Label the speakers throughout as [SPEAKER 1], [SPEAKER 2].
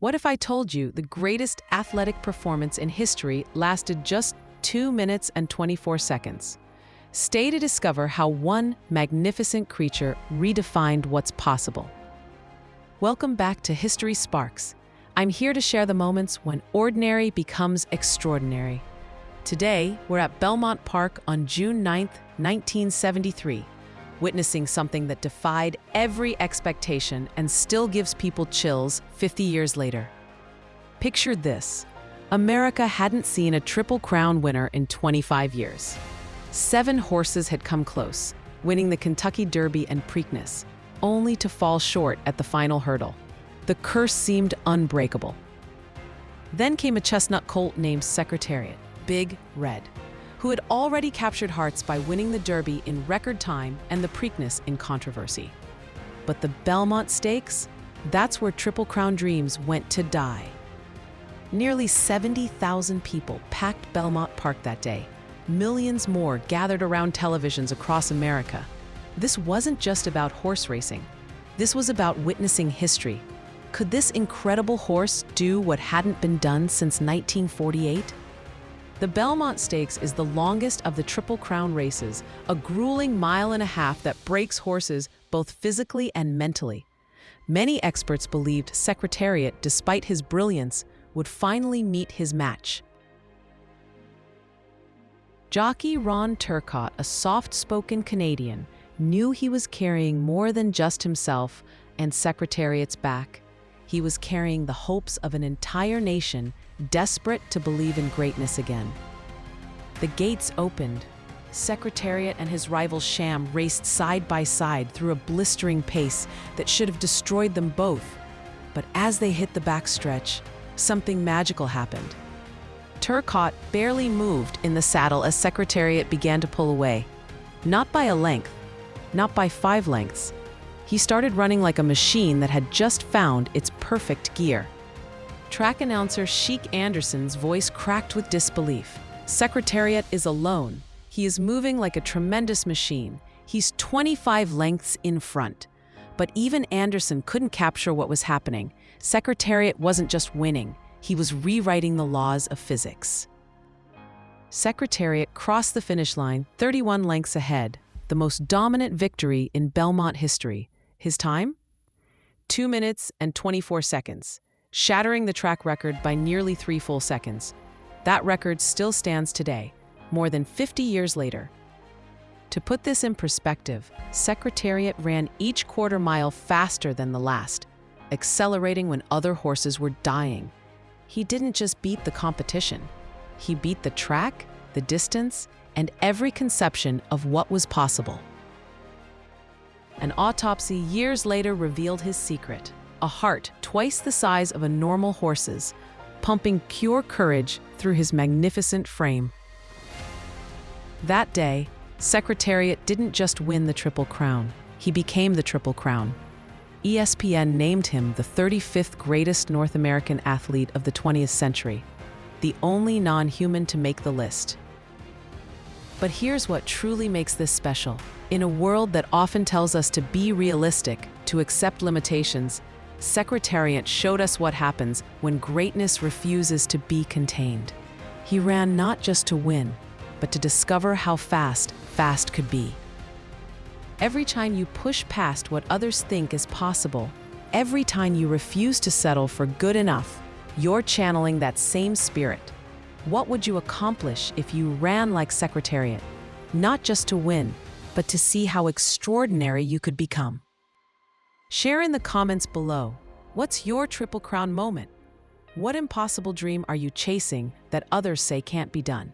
[SPEAKER 1] What if I told you the greatest athletic performance in history lasted just 2 minutes and 24 seconds? Stay to discover how one magnificent creature redefined what's possible. Welcome back to History Sparks. I'm here to share the moments when ordinary becomes extraordinary. Today, we're at Belmont Park on June 9, 1973, witnessing something that defied every expectation and still gives people chills 50 years later. Picture this. America hadn't seen a Triple Crown winner in 25 years. 7 horses had come close, winning the Kentucky Derby and Preakness, only to fall short at the final hurdle. The curse seemed unbreakable. Then came a chestnut colt named Secretariat, Big Red, who had already captured hearts by winning the Derby in record time and the Preakness in controversy. But the Belmont Stakes? That's where Triple Crown dreams went to die. Nearly 70,000 people packed Belmont Park that day. Millions more gathered around televisions across America. This wasn't just about horse racing. This was about witnessing history. Could this incredible horse do what hadn't been done since 1948? The Belmont Stakes is the longest of the Triple Crown races, a grueling mile-and-a-half that breaks horses both physically and mentally. Many experts believed Secretariat, despite his brilliance, would finally meet his match. Jockey Ron Turcotte, a soft-spoken Canadian, knew he was carrying more than just himself and Secretariat's back. He was carrying the hopes of an entire nation desperate to believe in greatness again. The gates opened. Secretariat and his rival Sham raced side by side through a blistering pace that should have destroyed them both. But as they hit the backstretch, something magical happened. Turcotte barely moved in the saddle as Secretariat began to pull away. Not by a length, not by 5 lengths. He started running like a machine that had just found its perfect gear. Track announcer Sheik Anderson's voice cracked with disbelief. Secretariat is alone. He is moving like a tremendous machine. He's 25 lengths in front. But even Anderson couldn't capture what was happening. Secretariat wasn't just winning. He was rewriting the laws of physics. Secretariat crossed the finish line 31 lengths ahead, the most dominant victory in Belmont history. His time? 2 minutes and 24 seconds, shattering the track record by nearly 3 full seconds. That record still stands today, more than 50 years later. To put this in perspective, Secretariat ran each quarter mile faster than the last, accelerating when other horses were dying. He didn't just beat the competition. He beat the track, the distance, and every conception of what was possible. An autopsy years later revealed his secret: a heart twice the size of a normal horse's, pumping pure courage through his magnificent frame. That day, Secretariat didn't just win the Triple Crown, he became the Triple Crown. ESPN named him the 35th greatest North American athlete of the 20th century, the only non-human to make the list. But here's what truly makes this special. In a world that often tells us to be realistic, to accept limitations, Secretariat showed us what happens when greatness refuses to be contained. He ran not just to win, but to discover how fast could be. Every time you push past what others think is possible, every time you refuse to settle for good enough, you're channeling that same spirit. What would you accomplish if you ran like Secretariat? Not just to win, but to see how extraordinary you could become. Share in the comments below. What's your Triple Crown moment? What impossible dream are you chasing that others say can't be done?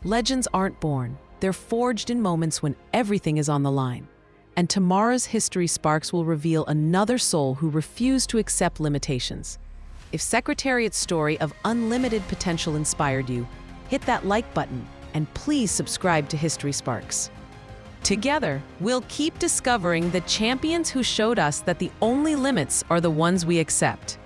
[SPEAKER 1] Legends aren't born. They're forged in moments when everything is on the line. And tomorrow's History Sparks will reveal another soul who refused to accept limitations. If Secretariat's story of unlimited potential inspired you, hit that like button and please subscribe to History Sparks. Together, we'll keep discovering the champions who showed us that the only limits are the ones we accept.